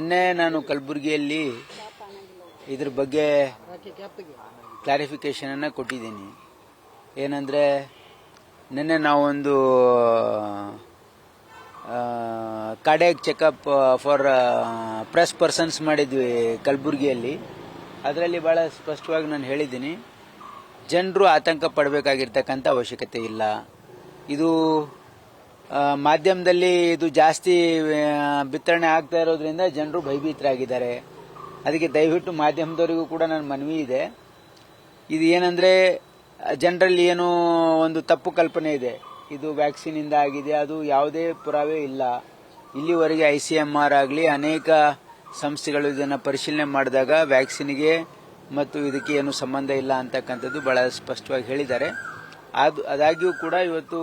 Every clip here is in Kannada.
ನಿನ್ನೆ ನಾನು ಕಲಬುರಗಿಯಲ್ಲಿ ಇದ್ರ ಬಗ್ಗೆ ಕ್ಲಾರಿಫಿಕೇಶನ್ ಅನ್ನ ಕೊಟ್ಟಿದ್ದೀನಿ. ಏನಂದ್ರೆ ನಿನ್ನೆ ನಾವೊಂದು cardiac checkup for press persons ಮಾಡಿದ್ವಿ ಕಲಬುರಗಿಯಲ್ಲಿ. ಅದರಲ್ಲಿ ಬಹಳ ಸ್ಪಷ್ಟವಾಗಿ ನಾನು ಹೇಳಿದ್ದೀನಿ, ಜನರು ಆತಂಕ ಪಡಬೇಕಾಗಿರ್ತಕ್ಕಂಥ ಅವಶ್ಯಕತೆ ಇಲ್ಲ. ಇದು ಮಾಧ್ಯಮದಲ್ಲಿ ಇದು ಜಾಸ್ತಿ ಬಿತ್ತರಣೆ ಆಗ್ತಾ ಇರೋದ್ರಿಂದ ಜನರು ಭಯಭೀತರಾಗಿದ್ದಾರೆ. ಅದಕ್ಕೆ ದಯವಿಟ್ಟು ಮಾಧ್ಯಮದವರಿಗೂ ಕೂಡ ನನ್ನ ಮನವಿ ಇದೆ. ಇದು ಏನಂದ್ರೆ ಜನರಲ್ಲಿ ಏನೋ ಒಂದು ತಪ್ಪು ಕಲ್ಪನೆ ಇದೆ, ಇದು ವ್ಯಾಕ್ಸಿನ್ ಇಂದ ಆಗಿದೆ, ಅದು ಯಾವುದೇ ಪುರಾವೆ ಇಲ್ಲ. ಇಲ್ಲಿವರೆಗೆ ICMR ಆಗಲಿ ಅನೇಕ ಸಂಸ್ಥೆಗಳು ಇದನ್ನು ಪರಿಶೀಲನೆ ಮಾಡಿದಾಗ ವ್ಯಾಕ್ಸಿನ್ಗೆ ಮತ್ತು ಇದಕ್ಕೆ ಏನು ಸಂಬಂಧ ಇಲ್ಲ ಅಂತಕ್ಕಂಥದ್ದು ಬಹಳ ಸ್ಪಷ್ಟವಾಗಿ ಹೇಳಿದ್ದಾರೆ. ಆದಾಗ್ಯೂ ಕೂಡ ಇವತ್ತು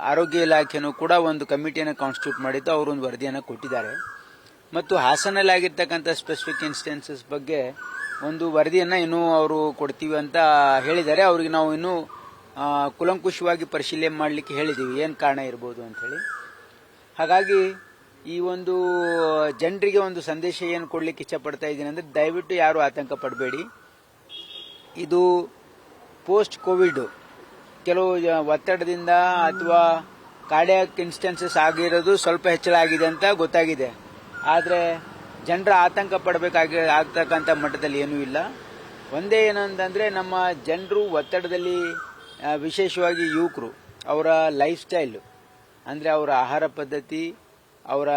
ಆರೋಗ್ಯ ಇಲಾಖೆನೂ ಕೂಡ ಒಂದು ಕಮಿಟಿಯನ್ನು ಕಾನ್ಸ್ಟಿಟ್ಯೂಟ್ ಮಾಡಿದ್ದು, ಅವರು ಒಂದು ವರದಿಯನ್ನು ಕೊಟ್ಟಿದ್ದಾರೆ. ಮತ್ತು ಹಾಸನಲ್ಲಿ ಆಗಿರ್ತಕ್ಕಂಥ ಸ್ಪೆಸಿಫಿಕ್ ಇನ್ಸ್ಟೆನ್ಸಸ್ ಬಗ್ಗೆ ಒಂದು ವರದಿಯನ್ನು ಇನ್ನೂ ಅವರು ಕೊಡ್ತೀವಿ ಅಂತ ಹೇಳಿದ್ದಾರೆ. ಅವ್ರಿಗೆ ನಾವು ಇನ್ನೂ ಕುಲಂಕುಷವಾಗಿ ಪರಿಶೀಲನೆ ಮಾಡಲಿಕ್ಕೆ ಹೇಳಿದ್ದೀವಿ, ಏನು ಕಾರಣ ಇರ್ಬೋದು ಅಂತ ಹೇಳಿ. ಹಾಗಾಗಿ ಈ ಒಂದು ಜನರಿಗೆ ಒಂದು ಸಂದೇಶ ಏನು ಕೊಡ್ಲಿಕ್ಕೆ ಇಚ್ಛಪಡ್ತಾ ಇದ್ದೀನಿ ಅಂದ್ರೆ, ದಯವಿಟ್ಟು ಯಾರು ಆತಂಕ ಪಡಬೇಡಿ. ಇದು ಪೋಸ್ಟ್ ಕೋವಿಡ್ ಕೆಲವು ಒತ್ತಡದಿಂದ ಅಥವಾ ಕಾರ್ಡಿಯಾಕ್ ಇನ್ಸ್ಟೆನ್ಸಸ್ ಆಗಿರೋದು ಸ್ವಲ್ಪ ಹೆಚ್ಚಳ ಆಗಿದೆ ಅಂತ ಗೊತ್ತಾಗಿದೆ. ಆದರೆ ಜನರ ಆತಂಕ ಆಗ್ತಕ್ಕಂಥ ಮಟ್ಟದಲ್ಲಿ ಏನೂ ಇಲ್ಲ. ಒಂದೇ ಏನಂತಂದ್ರೆ, ನಮ್ಮ ಜನರು ಒತ್ತಡದಲ್ಲಿ ವಿಶೇಷವಾಗಿ ಯುವಕರು ಅವರ ಲೈಫ್ ಸ್ಟೈಲು ಅಂದರೆ ಅವರ ಆಹಾರ ಪದ್ಧತಿ, ಅವರ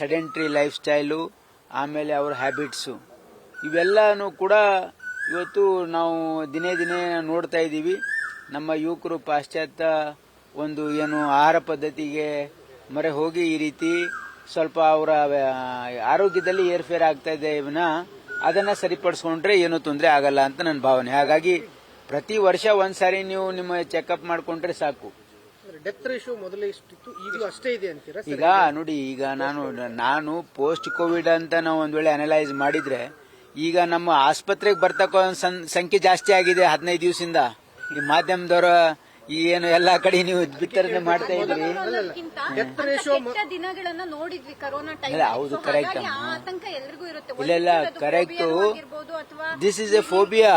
ಸೆಡೆಂಟ್ರಿ ಲೈಫ್ ಸ್ಟೈಲು, ಆಮೇಲೆ ಅವರ ಹ್ಯಾಬಿಟ್ಸು, ಇವೆಲ್ಲನೂ ಕೂಡ ಇವತ್ತು ನಾವು ದಿನೇ ದಿನೇ ನೋಡ್ತಾ ಇದ್ದೀವಿ. ನಮ್ಮ ಯುವಕರು ಪಾಶ್ಚಾತ್ಯ ಒಂದು ಏನು ಆಹಾರ ಪದ್ಧತಿಗೆ ಮೊರೆ ಹೋಗಿ ಈ ರೀತಿ ಸ್ವಲ್ಪ ಅವರ ಆರೋಗ್ಯದಲ್ಲಿ ಏರ್ಫೇರ್ ಆಗ್ತಾ ಇದೆ. ಅದನ್ನ ಸರಿಪಡಿಸ್ಕೊಂಡ್ರೆ ಏನೂ ತೊಂದರೆ ಆಗಲ್ಲ ಅಂತ ನನ್ನ ಭಾವನೆ. ಹಾಗಾಗಿ ಪ್ರತಿ ವರ್ಷ ಒಂದ್ಸಾರಿ ನೀವು ನಿಮ್ಮ ಚೆಕಪ್ ಮಾಡ್ಕೊಂಡ್ರೆ ಸಾಕು. ಡೆತ್ ರೇಷಿಯೋ ಮೊದಲೇ ಇಷ್ಟಿತ್ತು, ಈಗಲೂ ಅಷ್ಟೇ ಇದೆ ಅಂತೀರಾ? ಈಗ ನೋಡಿ, ಈಗ ನಾನು ಪೋಸ್ಟ್ ಕೋವಿಡ್ ಅಂತ ನಾವು ಒಂದ್ ವೇಳೆ ಅನಲೈಸ್ ಮಾಡಿದ್ರೆ, ಈಗ ನಮ್ಮ ಆಸ್ಪತ್ರೆಗೆ ಬರ್ತಕ್ಕ ಸಂಖ್ಯೆ ಜಾಸ್ತಿ ಆಗಿದೆ 15 ದಿವಸದಿಂದ. ಈ ಮಾಧ್ಯಮದವರ ಏನು ಎಲ್ಲಾ ಕಡೆ ನೀವು ಬಿತ್ತರಣೆ ಮಾಡ್ತಾ ಇದ್ರಿ. ದಿನಗಳನ್ನ ನೋಡಿದ್ವಿ ಕೊರೋನಾ ಟೈಮ್. ಹೌದು, ಕರೆಕ್ಟ್. ಇಲ್ಲ correct. This is A phobia.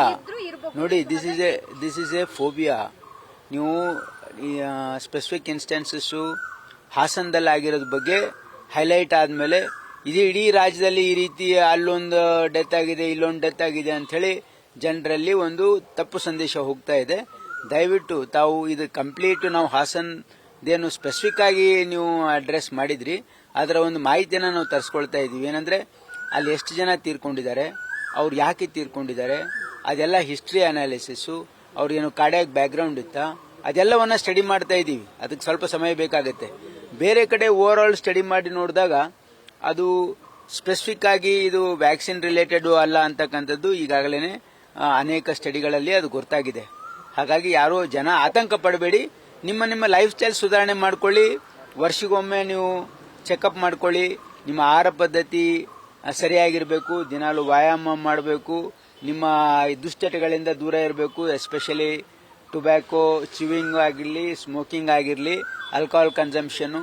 ನೋಡಿ, ದಿಸ್ ಇಸ್ ಎ ಫೋಬಿಯಾ. ನೀವು ಸ್ಪೆಸಿಫಿಕ್ ಇನ್ಸ್ಟೆನ್ಸಸ್ ಹಾಸನದಲ್ಲಿ ಆಗಿರೋದ್ ಬಗ್ಗೆ ಹೈಲೈಟ್ ಆದ್ಮೇಲೆ ಇಡೀ ರಾಜ್ಯದಲ್ಲಿ ಈ ರೀತಿ ಅಲ್ಲೊಂದು ಡೆತ್ ಆಗಿದೆ, ಇಲ್ಲೊಂದು ಡೆತ್ ಆಗಿದೆ ಅಂತ ಹೇಳಿ ಜನರಲ್ಲಿ ಒಂದು ತಪ್ಪು ಸಂದೇಶ ಹೋಗ್ತಾ ಇದೆ. ದಯವಿಟ್ಟು ತಾವು ಇದು ಕಂಪ್ಲೀಟ್ ನಾವು ಹಾಸನದೇನು ಸ್ಪೆಸಿಫಿಕ್ ಆಗಿ ನೀವು ಅಡ್ರೆಸ್ ಮಾಡಿದ್ರಿ, ಅದರ ಒಂದು ಮಾಹಿತಿಯನ್ನು ನಾವು ತರಿಸ್ಕೊಳ್ತಾ ಇದೀವಿ. ಏನಂದ್ರೆ ಅಲ್ಲಿ ಎಷ್ಟು ಜನ ತೀರ್ಕೊಂಡಿದ್ದಾರೆ, ಅವ್ರು ಯಾಕೆ ತೀರ್ಕೊಂಡಿದ್ದಾರೆ, ಅದೆಲ್ಲ ಹಿಸ್ಟ್ರಿ ಅನಾಲಿಸಿಸ್, ಅವ್ರೇನು ಕಾರ್ಡಿಯಾಕ್ ಬ್ಯಾಕ್ಗ್ರೌಂಡ್ ಇತ್ತಾ, ಅದೆಲ್ಲವನ್ನ ಸ್ಟಡಿ ಮಾಡ್ತಾ ಇದೀವಿ. ಅದಕ್ಕೆ ಸ್ವಲ್ಪ ಸಮಯ ಬೇಕಾಗುತ್ತೆ. ಬೇರೆ ಕಡೆ ಓವರ್ ಆಲ್ ಸ್ಟಡಿ ಮಾಡಿ ನೋಡಿದಾಗ ಅದು ಸ್ಪೆಸಿಫಿಕ್ ಆಗಿ ಇದು ವ್ಯಾಕ್ಸಿನ್ ರಿಲೇಟೆಡ್ ಅಲ್ಲ ಅಂತಕ್ಕಂಥದ್ದು ಈಗಾಗಲೇ ಅನೇಕ ಸ್ಟಡಿಗಳಲ್ಲಿ ಅದು ಗೊತ್ತಾಗಿದೆ. ಹಾಗಾಗಿ ಯಾರು ಜನ ಆತಂಕ ಪಡಬೇಡಿ. ನಿಮ್ಮ ಲೈಫ್ ಸ್ಟೈಲ್ ಸುಧಾರಣೆ ಮಾಡ್ಕೊಳ್ಳಿ. ವರ್ಷಗೊಮ್ಮೆ ನೀವು ಚೆಕಪ್ ಮಾಡ್ಕೊಳ್ಳಿ. ನಿಮ್ಮ ಆಹಾರ ಪದ್ಧತಿ ಸರಿಯಾಗಿರಬೇಕು, ದಿನಾಲು ವ್ಯಾಯಾಮ ಮಾಡಬೇಕು, ನಿಮ್ಮ ದುಶ್ಚಟಗಳಿಂದ ದೂರ ಇರಬೇಕು. ಎಸ್ಪೆಷಲಿ ಟೊಬ್ಯಾಕೋ ಚ್ಯೂವಿಂಗ್ ಆಗಿರಲಿ, ಸ್ಮೋಕಿಂಗ್ ಆಗಿರಲಿ, ಆಲ್ಕೋಹಾಲ್ ಕನ್ಸಂಪ್ಷನ್,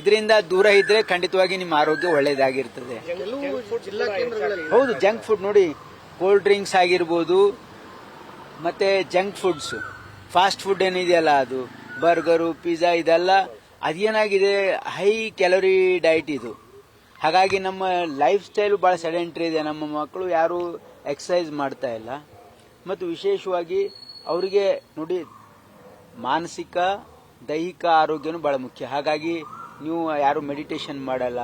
ಇದರಿಂದ ದೂರ ಇದ್ರೆ ಖಂಡಿತವಾಗಿ ನಿಮ್ಮ ಆರೋಗ್ಯ ಒಳ್ಳೆಯದಾಗಿರ್ತದೆ. ಹೌದು, ಜಂಕ್ ಫುಡ್ ನೋಡಿ, ಕೋಲ್ಡ್ ಡ್ರಿಂಕ್ಸ್ ಆಗಿರ್ಬೋದು, ಮತ್ತೆ ಜಂಕ್ ಫುಡ್ಸ್, ಫಾಸ್ಟ್ ಫುಡ್ ಏನಿದೆಯಲ್ಲ, ಅದು ಬರ್ಗರು, ಪಿಜ್ಜಾ, ಇದೆಲ್ಲ ಅದೇನಾಗಿದೆ, ಹೈ ಕ್ಯಾಲೋರಿ ಡಯಟ್ ಇದು. ಹಾಗಾಗಿ ನಮ್ಮ ಲೈಫ್ ಸ್ಟೈಲು ಬಹಳ ಸೆಡೆಂಟ್ರಿ ಇದೆ. ನಮ್ಮ ಮಕ್ಕಳು ಯಾರು ಎಕ್ಸಸೈಸ್ ಮಾಡ್ತಾ ಇಲ್ಲ. ಮತ್ತು ವಿಶೇಷವಾಗಿ ಅವರಿಗೆ ನೋಡಿ, ಮಾನಸಿಕ ದೈಹಿಕ ಆರೋಗ್ಯನೂ ಬಹಳ ಮುಖ್ಯ. ಹಾಗಾಗಿ ನೀವು ಯಾರು ಮೆಡಿಟೇಷನ್ ಮಾಡಲ್ಲ,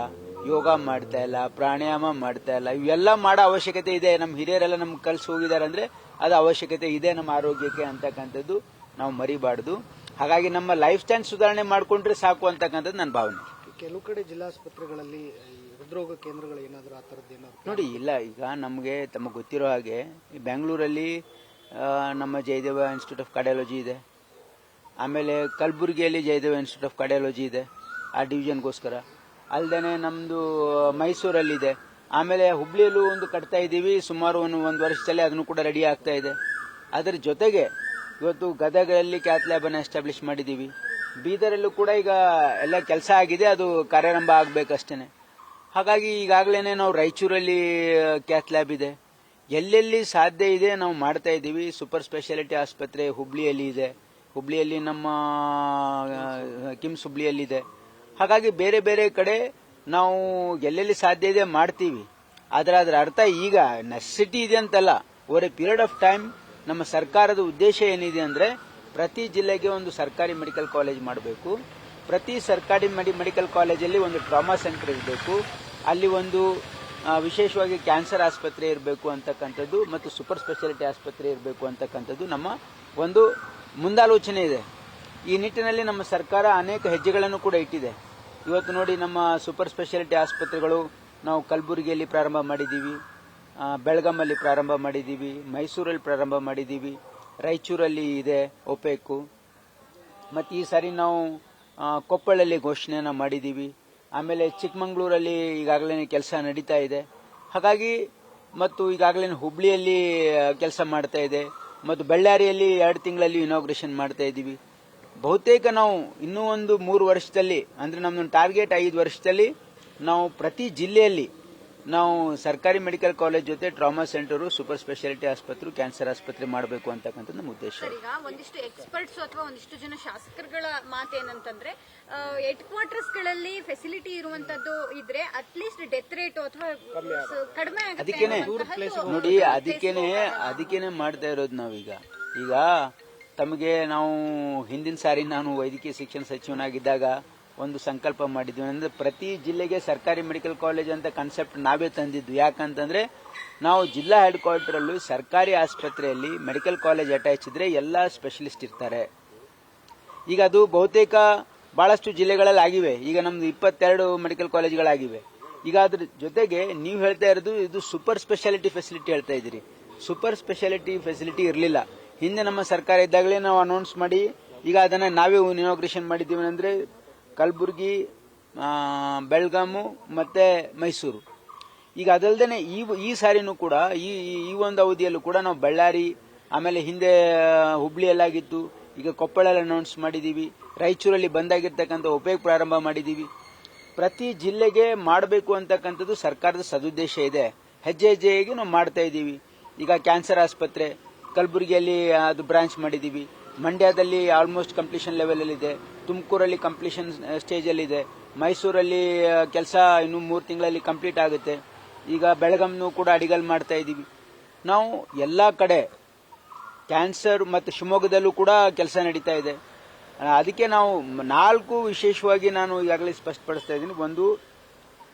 ಯೋಗ ಮಾಡ್ತಾ ಇಲ್ಲ, ಪ್ರಾಣಾಯಾಮ ಮಾಡ್ತಾ ಇಲ್ಲ, ಇವೆಲ್ಲ ಮಾಡೋ ಅವಶ್ಯಕತೆ ಇದೆ. ನಮ್ಮ ಹಿರಿಯರೆಲ್ಲ ನಮ್ಗೆ ಕಲ್ಸಿ ಹೋಗಿದ್ದಾರೆ ಅಂದ್ರೆ ಅದು ಅವಶ್ಯಕತೆ ಇದೆ ನಮ್ಮ ಆರೋಗ್ಯಕ್ಕೆ ಅಂತಕ್ಕಂಥದ್ದು ನಾವು ಮರಿಬಾರ್ದು. ಹಾಗಾಗಿ ನಮ್ಮ ಲೈಫ್ ಸ್ಟೈಲ್ ಸುಧಾರಣೆ ಮಾಡ್ಕೊಂಡ್ರೆ ಸಾಕು ಅಂತಕ್ಕಂಥದ್ದು ನನ್ನ ಭಾವನೆ. ಕೆಲವು ಕಡೆ ಜಿಲ್ಲಾಸ್ಪತ್ರೆಗಳಲ್ಲಿ ಹೃದ್ರೋಗ ಕೇಂದ್ರಗಳು ಏನಾದರೂ ಆ ಥರದ್ದು ಏನಾದ್ರು ನೋಡಿ, ಇಲ್ಲ. ಈಗ ನಮಗೆ ತಮಗೆ ಗೊತ್ತಿರೋ ಹಾಗೆ ಬೆಂಗಳೂರಲ್ಲಿ ನಮ್ಮ ಜಯದೇವ ಇನ್ಸ್ಟಿಟ್ಯೂಟ್ ಆಫ್ ಕಾರ್ಡಿಯಾಲಜಿ ಇದೆ. ಆಮೇಲೆ ಕಲಬುರಗಿಯಲ್ಲಿ ಜಯದೇವ ಇನ್ಸ್ಟಿಟ್ಯೂಟ್ ಆಫ್ ಕಾರ್ಡಿಯಾಲಜಿ ಇದೆ, ಆ ಡಿವಿಷನ್ಗೋಸ್ಕರ. ಅಲ್ಲದೆ ನಮ್ದು ಮೈಸೂರಲ್ಲಿದೆ. ಆಮೇಲೆ ಹುಬ್ಳಿಯಲ್ಲೂ ಒಂದು ಕಟ್ತಾ ಇದ್ದೀವಿ, ಸುಮಾರು ಒಂದು ವರ್ಷದಲ್ಲಿ ಅದನ್ನು ಕೂಡ ರೆಡಿ ಆಗ್ತಾ ಇದೆ. ಅದರ ಜೊತೆಗೆ ಇವತ್ತು ಗದಗದಲ್ಲಿ ಕ್ಯಾತ್ ಲ್ಯಾಬ್ ಅನ್ನು ಎಸ್ಟಾಬ್ಲಿಷ್ ಮಾಡಿದ್ದೀವಿ. ಬೀದರಲ್ಲೂ ಕೂಡ ಈಗ ಎಲ್ಲ ಕೆಲಸ ಆಗಿದೆ, ಅದು ಕಾರ್ಯಾರಂಭ ಆಗಬೇಕಷ್ಟೇನೆ. ಹಾಗಾಗಿ ಈಗಾಗಲೇ ನಾವು ರಾಯಚೂರಲ್ಲಿ ಕ್ಯಾತ್ ಲ್ಯಾಬ್ ಇದೆ, ಎಲ್ಲೆಲ್ಲಿ ಸಾಧ್ಯ ಇದೆ ನಾವು ಮಾಡ್ತಾ ಇದ್ದೀವಿ. ಸೂಪರ್ ಸ್ಪೆಷಾಲಿಟಿ ಆಸ್ಪತ್ರೆ ಹುಬ್ಳಿಯಲ್ಲಿ ಇದೆ, ಹುಬ್ಳಿಯಲ್ಲಿ ನಮ್ಮ ಕಿಮ್ಸ್ ಹುಬ್ಳಿಯಲ್ಲಿದೆ. ಹಾಗಾಗಿ ಬೇರೆ ಬೇರೆ ಕಡೆ ನಾವು ಎಲ್ಲೆಲ್ಲಿ ಸಾಧ್ಯ ಇದೆ ಮಾಡ್ತೀವಿ. ಆದರೆ ಅದರ ಅರ್ಥ ಈಗ ನೆಸೆಸಿಟಿ ಇದೆ ಅಂತಲ್ಲ, over A period of time ನಮ್ಮ ಸರ್ಕಾರದ ಉದ್ದೇಶ ಏನಿದೆ ಅಂದ್ರೆ ಪ್ರತಿ ಜಿಲ್ಲೆಗೆ ಒಂದು ಸರ್ಕಾರಿ ಮೆಡಿಕಲ್ ಕಾಲೇಜ್ ಮಾಡಬೇಕು, ಪ್ರತಿ ಸರ್ಕಾರಿ ಮೆಡಿಕಲ್ ಕಾಲೇಜಲ್ಲಿ ಒಂದು ಟ್ರಾಮಾ ಸೆಂಟರ್ ಇರಬೇಕು, ಅಲ್ಲಿ ಒಂದು ವಿಶೇಷವಾಗಿ ಕ್ಯಾನ್ಸರ್ ಆಸ್ಪತ್ರೆ ಇರಬೇಕು ಅಂತಕ್ಕಂಥದ್ದು ಮತ್ತು ಸೂಪರ್ ಸ್ಪೆಷಾಲಿಟಿ ಆಸ್ಪತ್ರೆ ಇರಬೇಕು ಅಂತಕ್ಕಂಥದ್ದು ನಮ್ಮ ಒಂದು ಮುಂದಾಲೋಚನೆ ಇದೆ. ಈ ನಿಟ್ಟಿನಲ್ಲಿ ನಮ್ಮ ಸರ್ಕಾರ ಅನೇಕ ಹೆಜ್ಜೆಗಳನ್ನು ಕೂಡ ಇಟ್ಟಿದೆ. ಇವತ್ತು ನೋಡಿ, ನಮ್ಮ ಸೂಪರ್ ಸ್ಪೆಷಾಲಿಟಿ ಆಸ್ಪತ್ರೆಗಳು ನಾವು ಕಲಬುರಗಿಯಲ್ಲಿ ಪ್ರಾರಂಭ ಮಾಡಿದ್ದೀವಿ, ಬೆಳಗಾಮಲ್ಲಿ ಪ್ರಾರಂಭ ಮಾಡಿದ್ದೀವಿ, ಮೈಸೂರಲ್ಲಿ ಪ್ರಾರಂಭ ಮಾಡಿದ್ದೀವಿ, ರಾಯಚೂರಲ್ಲಿ ಇದೆ ಒಪೆಕು, ಮತ್ತು ಈ ಸಾರಿ ನಾವು ಕೊಪ್ಪಳಲ್ಲಿ ಘೋಷಣೆಯನ್ನು ಮಾಡಿದ್ದೀವಿ. ಆಮೇಲೆ ಚಿಕ್ಕಮಗಳೂರಲ್ಲಿ ಈಗಾಗಲೇ ಕೆಲಸ ನಡೀತಾ ಇದೆ. ಹಾಗಾಗಿ ಮತ್ತು ಈಗಾಗಲೇ ಹುಬ್ಳಿಯಲ್ಲಿ ಕೆಲಸ ಮಾಡ್ತಾ ಇದೆ ಮತ್ತು ಬಳ್ಳಾರಿಯಲ್ಲಿ 2 ತಿಂಗಳಲ್ಲಿ ಇನಾಗ್ರೇಷನ್ ಮಾಡ್ತಾ ಇದ್ದೀವಿ. ಬಹುತೇಕ ನಾವು ಇನ್ನೂ ಒಂದು 3 ವರ್ಷದಲ್ಲಿ, ಅಂದ್ರೆ ನಮ್ದೊಂದು ಟಾರ್ಗೆಟ್ 5 ವರ್ಷದಲ್ಲಿ ನಾವು ಪ್ರತಿ ಜಿಲ್ಲೆಯಲ್ಲಿ ನಾವು ಸರ್ಕಾರಿ ಮೆಡಿಕಲ್ ಕಾಲೇಜ್ ಜೊತೆ ಟ್ರಾಮಾ ಸೆಂಟರ್, ಸೂಪರ್ ಸ್ಪೆಷಾಲಿಟಿ ಆಸ್ಪತ್ರೆ, ಕ್ಯಾನ್ಸರ್ ಆಸ್ಪತ್ರೆ ಮಾಡಬೇಕು ಅಂತಕ್ಕಂಥ ನಮ್ಮ ಉದ್ದೇಶ. ಈಗ ಒಂದಿಷ್ಟು ಎಕ್ಸ್ಪರ್ಟ್ಸ್ ಅಥವಾ ಒಂದಿಷ್ಟು ಜನ ಶಾಸಕರುಗಳ ಮಾತೇನಂತಂದ್ರೆ ಹೆಡ್ ಕ್ವಾರ್ಟರ್ಸ್ ಗಳಲ್ಲಿ ಫೆಸಿಲಿಟಿ ಇರುವಂತದ್ದು ಇದ್ರೆ ಅಟ್ಲೀಸ್ಟ್ ಡೆತ್ ರೇಟ್ ಅಥವಾ ಕಡಿಮೆ ಅದಕ್ಕೇನೆ ನೋಡಿ, ಅದಕ್ಕೇನೆ ಮಾಡ್ತಾ ಇರೋದು ನಾವೀಗ. ಈಗ ತಮಗೆ ನಾವು ಹಿಂದಿನ ಸಾರಿ ನಾನು ವೈದ್ಯಕೀಯ ಶಿಕ್ಷಣ ಸಚಿವನಾಗಿದ್ದಾಗ ಒಂದು ಸಂಕಲ್ಪ ಮಾಡಿದ್ವಿ, ಅಂದ್ರೆ ಪ್ರತಿ ಜಿಲ್ಲೆಗೆ ಸರ್ಕಾರಿ ಮೆಡಿಕಲ್ ಕಾಲೇಜ್ ಅಂತ ಕಾನ್ಸೆಪ್ಟ್ ನಾವೇ ತಂದಿದ್ದು. ಯಾಕಂತಂದ್ರೆ ನಾವು ಜಿಲ್ಲಾ ಹೆಡ್ ಕ್ವಾರ್ಟರ್ ಅಲ್ಲೂ ಸರ್ಕಾರಿ ಆಸ್ಪತ್ರೆಯಲ್ಲಿ ಮೆಡಿಕಲ್ ಕಾಲೇಜ್ ಅಟ್ಯಾಚ್ ಇದ್ರೆ ಎಲ್ಲಾ ಸ್ಪೆಷಲಿಸ್ಟ್ ಇರ್ತಾರೆ. ಈಗ ಅದು ಬಹುತೇಕ ಬಹಳಷ್ಟು ಜಿಲ್ಲೆಗಳಲ್ಲಿ ಆಗಿವೆ. ಈಗ ನಮ್ದು 22 ಮೆಡಿಕಲ್ ಕಾಲೇಜ್ಗಳಾಗಿವೆ. ಈಗ ಅದ್ರ ಜೊತೆಗೆ ನೀವು ಹೇಳ್ತಾ ಇರೋದು ಇದು ಸೂಪರ್ ಸ್ಪೆಷಾಲಿಟಿ ಫೆಸಿಲಿಟಿ ಹೇಳ್ತಾ ಇದ್ದೀರಿ. ಸೂಪರ್ ಸ್ಪೆಷಾಲಿಟಿ ಫೆಸಿಲಿಟಿ ಇರಲಿಲ್ಲ ಹಿಂದೆ ನಮ್ಮ ಸರ್ಕಾರ ಇದ್ದಾಗಲೇ ನಾವು ಅನೌನ್ಸ್ ಮಾಡಿ ಈಗ ಅದನ್ನ ನಾವೇ ಇನಾಗ್ರೇಷನ್ ಮಾಡಿದ್ದೀವಿ. ಅಂದ್ರೆ ಕಲಬುರಗಿ, ಬೆಳಗಾಮು ಮತ್ತೆ ಮೈಸೂರು. ಈಗ ಅದಲ್ಲದೆ ಈ ಸಾರಿನೂ ಕೂಡ ಈ ಒಂದು ಅವಧಿಯಲ್ಲೂ ಕೂಡ ನಾವು ಬಳ್ಳಾರಿ, ಆಮೇಲೆ ಹಿಂದೆ ಹುಬ್ಳಿಯಲ್ಲಾಗಿತ್ತು, ಈಗ ಕೊಪ್ಪಳಲ್ಲಿ ಅನೌನ್ಸ್ ಮಾಡಿದ್ದೀವಿ, ರಾಯಚೂರಲ್ಲಿ ಬಂದಾಗಿರ್ತಕ್ಕಂಥ ಒಪೆಕ್ ಪ್ರಾರಂಭ ಮಾಡಿದ್ದೀವಿ. ಪ್ರತಿ ಜಿಲ್ಲೆಗೆ ಮಾಡಬೇಕು ಅಂತಕ್ಕಂಥದ್ದು ಸರ್ಕಾರದ ಸದುದ್ದೇಶ ಇದೆ. ಹೆಜ್ಜೆ ಹೆಜ್ಜೆಯಾಗಿ ನಾವು ಮಾಡ್ತಾ ಇದ್ದೀವಿ. ಈಗ ಕ್ಯಾನ್ಸರ್ ಆಸ್ಪತ್ರೆ ಕಲಬುರಗಿಯಲ್ಲಿ ಅದು ಬ್ರಾಂಚ್ ಮಾಡಿದ್ದೀವಿ, ಮಂಡ್ಯದಲ್ಲಿ ಆಲ್ಮೋಸ್ಟ್ ಕಂಪ್ಲೀಷನ್ ಲೆವೆಲ್ ಅಲ್ಲಿ ಇದೆ, ತುಮಕೂರಲ್ಲಿ ಕಂಪ್ಲೀಷನ್ ಸ್ಟೇಜ್ ಅಲ್ಲಿ ಇದೆ, ಮೈಸೂರಲ್ಲಿ ಕೆಲಸ ಇನ್ನು 3 ತಿಂಗಳಲ್ಲಿ ಕಂಪ್ಲೀಟ್ ಆಗುತ್ತೆ. ಈಗ ಬೆಳಗಾಂನೂ ಕೂಡ ಅಡಿಗಲ್ ಮಾಡ್ತಾ ಇದ್ದೀವಿ. ನಾವು ಎಲ್ಲಾ ಕಡೆ ಕ್ಯಾನ್ಸರ್ ಮತ್ತು ಶಿವಮೊಗ್ಗದಲ್ಲೂ ಕೂಡ ಕೆಲಸ ನಡೀತಾ ಇದೆ. ಅದಕ್ಕೆ ನಾವು 4 ವಿಶೇಷವಾಗಿ ನಾನು ಈಗಾಗಲೇ ಸ್ಪಷ್ಟಪಡಿಸ್ತಾ ಇದ್ದೀನಿ. ಒಂದು,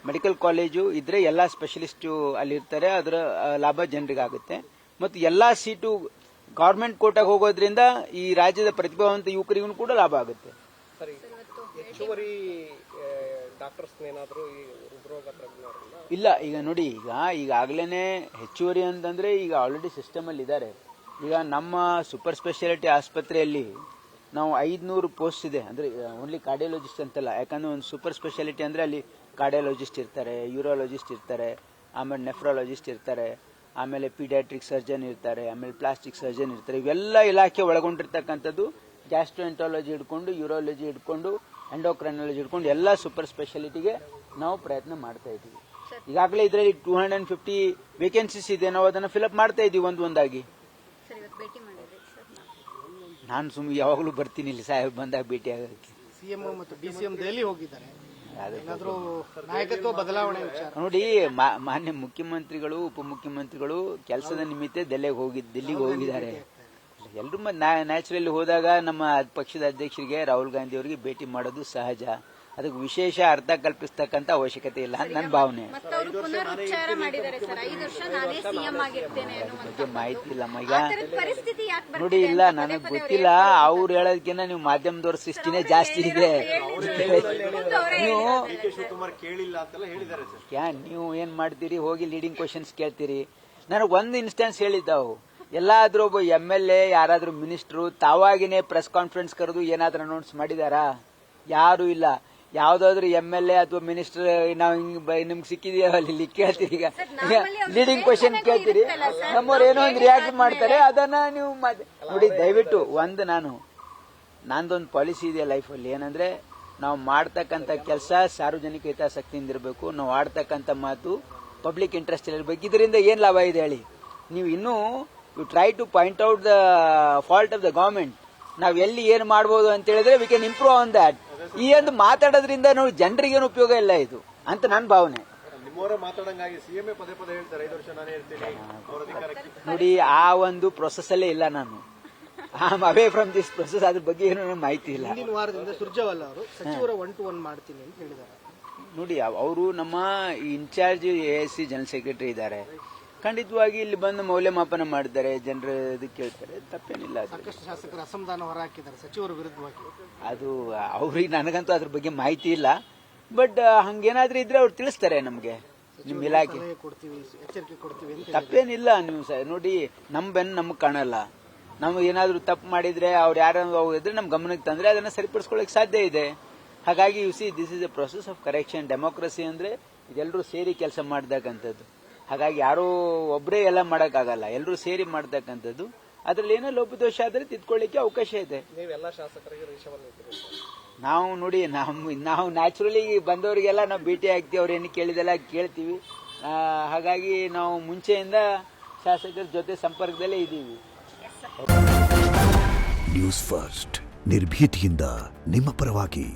ಮೆಡಿಕಲ್ ಕಾಲೇಜು ಇದ್ರೆ ಎಲ್ಲಾ ಸ್ಪೆಷಲಿಸ್ಟು ಅಲ್ಲಿರ್ತಾರೆ, ಅದರ ಲಾಭ ಜನರಿಗಾಗುತ್ತೆ. ಮತ್ತು ಎಲ್ಲಾ ಸೀಟು ಗವರ್ಮೆಂಟ್ ಕೋಟಾಗೆ ಹೋಗೋದ್ರಿಂದ ಈ ರಾಜ್ಯದ ಪ್ರತಿಭಾವಂತ ಯುವಕರಿಗೂ ಕೂಡ ಲಾಭ ಆಗುತ್ತೆ. ಸರಿ, ಹೆಚ್ಚುವರಿ ಡಾಕ್ಟರ್ಸ್ ಏನಾದರೂ ಈ ಹೃದ್ರೋಗ ತಜ್ಞರನ್ನ ಇಲ್ಲ. ಈಗ ನೋಡಿ, ಈಗಾಗಲೇ ಹೆಚ್ಚುವರಿ ಅಂತಂದ್ರೆ ಈಗ ಆಲ್ರೆಡಿ ಸಿಸ್ಟಮ್ ಅಲ್ಲಿ ಇದ್ದಾರೆ. ಈಗ ನಮ್ಮ ಸೂಪರ್ ಸ್ಪೆಷಾಲಿಟಿ ಆಸ್ಪತ್ರೆಯಲ್ಲಿ ನಾವು 500 ಪೋಸ್ಟ್ ಇದೆ. ಅಂದ್ರೆ ಓನ್ಲಿ ಕಾರ್ಡಿಯಾಲಜಿಸ್ಟ್ ಅಂತಲ್ಲ, ಯಾಕಂದ್ರೆ ಒಂದು ಸೂಪರ್ ಸ್ಪೆಷಾಲಿಟಿ ಅಂದ್ರೆ ಅಲ್ಲಿ ಕಾರ್ಡಿಯಾಲಜಿಸ್ಟ್ ಇರ್ತಾರೆ, ಯೂರಾಲಜಿಸ್ಟ್ ಇರ್ತಾರೆ, ಆಮೇಲೆ ನೆಫ್ರಾಲಜಿಸ್ಟ್ ಇರ್ತಾರೆ, ಆಮೇಲೆ ಪೀಡಿಯಾಟ್ರಿಕ್ ಸರ್ಜನ್ ಇರ್ತಾರೆ, ಆಮೇಲೆ ಪ್ಲಾಸ್ಟಿಕ್ ಸರ್ಜನ್ ಇರ್ತಾರೆ. ಇವೆಲ್ಲ ಇಲಾಖೆ ಒಳಗೊಂಡಿರ್ತಕ್ಕಂಥದ್ದು. ಗ್ಯಾಸ್ಟ್ರೋಎಂಟ್ರಾಲಜಿ ಹಿಡ್ಕೊಂಡು, ಯೂರಾಲಜಿ ಹಿಡ್ಕೊಂಡು, ಎಂಡೋಕ್ರೈನಾಲಜಿ ಹಿಡ್ಕೊಂಡು ಎಲ್ಲ ಸೂಪರ್ ಸ್ಪೆಷಾಲಿಟಿಗೆ ನಾವು ಪ್ರಯತ್ನ ಮಾಡ್ತಾ ಇದ್ದೀವಿ. ಈಗಾಗಲೇ ಇದರಲ್ಲಿ 250 ವೇಕೆನ್ಸೀಸ್ ಇದೆ. ನಾವು ಅದನ್ನು ಫಿಲ್ಅಪ್ ಮಾಡ್ತಾ ಇದ್ದೀವಿ ಒಂದೊಂದಾಗಿ. ನಾನು ಸುಮ್ಮನೆ ಯಾವಾಗಲೂ ಬರ್ತೀನಿ ಇಲ್ಲಿ ಸಾಹೇಬ್ ಬಂದಾಗ ಭೇಟಿ ಆಗೋಕ್ಕೆ. ಸಿಎಂ ಮತ್ತು ಡಿಸಿಎಂ ದೆಹಲಿ ಹೋಗಿದ್ದಾರೆ, ಏನಾದರೂ ನಾಯಕತ್ವ ಬದಲಾವಣೆ ವಿಚಾರ ನೋಡಿ. ಮಾನ್ಯ ಮುಖ್ಯಮಂತ್ರಿಗಳು, ಉಪಮುಖ್ಯಮಂತ್ರಿಗಳು ಕೆಲಸದ ನಿಮಿತ್ತ ದಿಲ್ಲಿಗೆ ಹೋಗಿದ್ದಾರೆ. ಎಲ್ಲರೂ ನ್ಯಾಚುರಲಿ ಹೋದಾಗ ನಮ್ಮ ಪಕ್ಷದ ಅಧ್ಯಕ್ಷರಿಗೆ ರಾಹುಲ್ ಗಾಂಧಿ ಅವರಿಗೆ ಭೇಟಿ ಮಾಡೋದು ಸಹಜ. ಅದಕ್ಕೆ ವಿಶೇಷ ಅರ್ಥ ಕಲ್ಪಿಸ್ತಕ್ಕಂಥ ಅವಶ್ಯಕತೆ ಇಲ್ಲ ಅಂತ ನನ್ನ ಭಾವನೆ. ಬಗ್ಗೆ ಮಾಹಿತಿ ಇಲ್ಲಮ್ಮ. ಈಗ ನೋಡಿ, ಇಲ್ಲ ನನಗೆ ಗೊತ್ತಿಲ್ಲ. ಅವ್ರು ಹೇಳೋದಕ್ಕಿಂತ ನೀವು ಮಾಧ್ಯಮದವ್ರ ಸೃಷ್ಟಿನೇ ಜಾಸ್ತಿ ಇದೆ. ನೀವು ಏನ್ ಮಾಡ್ತೀರಿ, ಹೋಗಿ ಲೀಡಿಂಗ್ ಕ್ವಶನ್ಸ್ ಕೇಳ್ತೀರಿ. ನನಗೆ ಒಂದು ಇನ್ಸ್ಟೆನ್ಸ್ ಹೇಳಿದ್ದಾವು, ಎಲ್ಲಾದ್ರೂ ಒಬ್ಬ MLA ಯಾರಾದ್ರೂ ಮಿನಿಸ್ಟ್ರು ತಾವಾಗಿನೇ ಪ್ರೆಸ್ ಕಾನ್ಫರೆನ್ಸ್ ಕರೆದು ಏನಾದ್ರೂ ಅನೌನ್ಸ್ ಮಾಡಿದಾರಾ? ಯಾರು ಇಲ್ಲ. ಯಾವ್ದಾದ್ರು MLA ಅಥವಾ ಮಿನಿಸ್ಟರ್ ನಾವು ನಿಮ್ಗೆ ಸಿಕ್ಕಿದೆಯೋ ಅಲ್ಲಿ ಕೇಳ್ತೀರಿ. ಈಗ ಲೀಡಿಂಗ್ ಕ್ವಶನ್ ಕೇಳ್ತೀರಿ, ನಮ್ಮವ್ರು ಏನೋ ಒಂದು ರಿಯಾಕ್ಟ್ ಮಾಡ್ತಾರೆ, ಅದನ್ನ ನೀವು ನೋಡಿ. ದಯವಿಟ್ಟು ನಂದೊಂದು ಪಾಲಿಸಿ ಇದೆ ಲೈಫಲ್ಲಿ, ಏನಂದ್ರೆ ನಾವು ಮಾಡ್ತಕ್ಕಂಥ ಕೆಲಸ ಸಾರ್ವಜನಿಕ ಹಿತಾಸಕ್ತಿಯಿಂದ ಇರಬೇಕು. ನಾವು ಆಡ್ತಕ್ಕಂಥ ಮಾತು ಪಬ್ಲಿಕ್ ಇಂಟ್ರೆಸ್ಟ್ ಇರಬೇಕು. ಇದರಿಂದ ಏನು ಲಾಭ ಇದೆ ಹೇಳಿ? ನೀವು ಇನ್ನೂ you try to point out the fault of the government. ನಾವು ಎಲ್ಲಿ ಏನು ಮಾಡ್ಬೋದು ಅಂತ ಹೇಳಿದ್ರೆ we can improve on that. ಈ ಒಂದು ಮಾತಾಡೋದ್ರಿಂದ ನೋಡಿ ಜನರಿಗೇನು ಉಪಯೋಗ ಇಲ್ಲ ಇದು ಅಂತ ನನ್ನ ಭಾವನೆ. ನೋಡಿ, ಆ ಒಂದು ಪ್ರೊಸೆಸ್ ಅಲ್ಲೇ ಇಲ್ಲ ನಾನು. I am away from this process. ಅದ್ರ ಬಗ್ಗೆ ಏನು ನನಗೆ ಮಾಹಿತಿ ಇಲ್ಲ. ಮುಂದಿನ ವಾರದಿಂದ ಸುರ್ಜೇವಾಲಾ ಅವರು ಸಚಿವರ 1-to-1 ಮಾಡ್ತೀನಿ ಅಂತ ಹೇಳಿದ್ದಾರೆ. ನೋಡಿ, ಅವರು ನಮ್ಮ ಇನ್ಚಾರ್ಜ್ AIC ಜನರಲ್ ಸೆಕ್ರೆಟರಿ ಇದ್ದಾರೆ. ಖಂಡಿತವಾಗಿ ಇಲ್ಲಿ ಬಂದು ಮೌಲ್ಯಮಾಪನ ಮಾಡಿದ್ದಾರೆ, ಜನರು ಇದು ಕೇಳ್ತಾರೆ, ತಪ್ಪೇನಿಲ್ಲ. ಸಾಕಷ್ಟು ಶಾಸಕರು ಅಸಮಾಧಾನ ಹೊರಹಾಕಿದ್ದಾರೆ ಸಚಿವರ ವಿರುದ್ಧವಾಗಿ. ಅದು ಅವ್ರಿಗೆ, ನನಗಂತೂ ಅದ್ರ ಬಗ್ಗೆ ಮಾಹಿತಿ ಇಲ್ಲ. ಬಟ್ ಹಂಗೇನಾದ್ರೂ ಇದ್ರೆ ಅವ್ರು ತಿಳಿಸ್ತಾರೆ ನಮಗೆ, ನಿಮ್ಮ ಇಲಾಖೆ. ಕೊಡ್ತೀವಿ, ಎಚ್ಚರಿಕೆ ಕೊಡ್ತೀವಿ ಅಂತ. ತಪ್ಪೇನಿಲ್ಲ. ನೀವು ನೋಡಿ, ನಮ್ಮ ಬೆನ್ನು ನಮಗೆ ಕಾಣಲ್ಲ. ನಾವು ಏನಾದ್ರೂ ತಪ್ಪು ಮಾಡಿದ್ರೆ ಅವ್ರು ಯಾರು ಇದ್ರೆ ನಮ್ಮ ಗಮನಕ್ಕೆ ತಂದ್ರೆ ಅದನ್ನ ಸರಿಪಡಿಸ್ಕೊಳ್ಳಿಕ್ಕೆ ಸಾಧ್ಯ ಇದೆ. ಹಾಗಾಗಿ U C, this is A process of correction. Democracy ಅಂದ್ರೆ ಇದೆಲ್ಲರೂ ಸೇರಿ ಕೆಲಸ ಮಾಡ್ತಕ್ಕಂಥದ್ದು. ಹಾಗಾಗಿ ಯಾರೋ ಒಬ್ಬರೇ ಎಲ್ಲ ಮಾಡೋಕ್ಕಾಗಲ್ಲ, ಎಲ್ಲರೂ ಸೇರಿ ಮಾಡ್ತಕ್ಕಂಥದ್ದು. ಅದ್ರಲ್ಲಿ ಏನೋ ಲೋಪದೋಷ ಆದ್ರೆ ತಿದ್ಕೊಳ್ಳಿಕ್ಕೆ ಅವಕಾಶ ಇದೆ. ನೀವೆಲ್ಲ ಶಾಸಕರಿಗೆ ನಾವು ನೋಡಿ, ನಾವು ನ್ಯಾಚುರಲಿ ಬಂದವರಿಗೆಲ್ಲ ನಾವು ಭೇಟಿ ಆಗ್ತೀವಿ, ಅವ್ರು ಏನು ಕೇಳಿದೆಲ್ಲ ಕೇಳ್ತೀವಿ. ಹಾಗಾಗಿ ನಾವು ಮುಂಚೆಯಿಂದ ಶಾಸಕರ ಜೊತೆ ಸಂಪರ್ಕದಲ್ಲೇ ಇದ್ದೀವಿ. ನ್ಯೂಸ್ ಫಸ್ಟ್, ನಿರ್ಭೀತಿಯಿಂದ ನಿಮ್ಮ ಪರವಾಗಿ.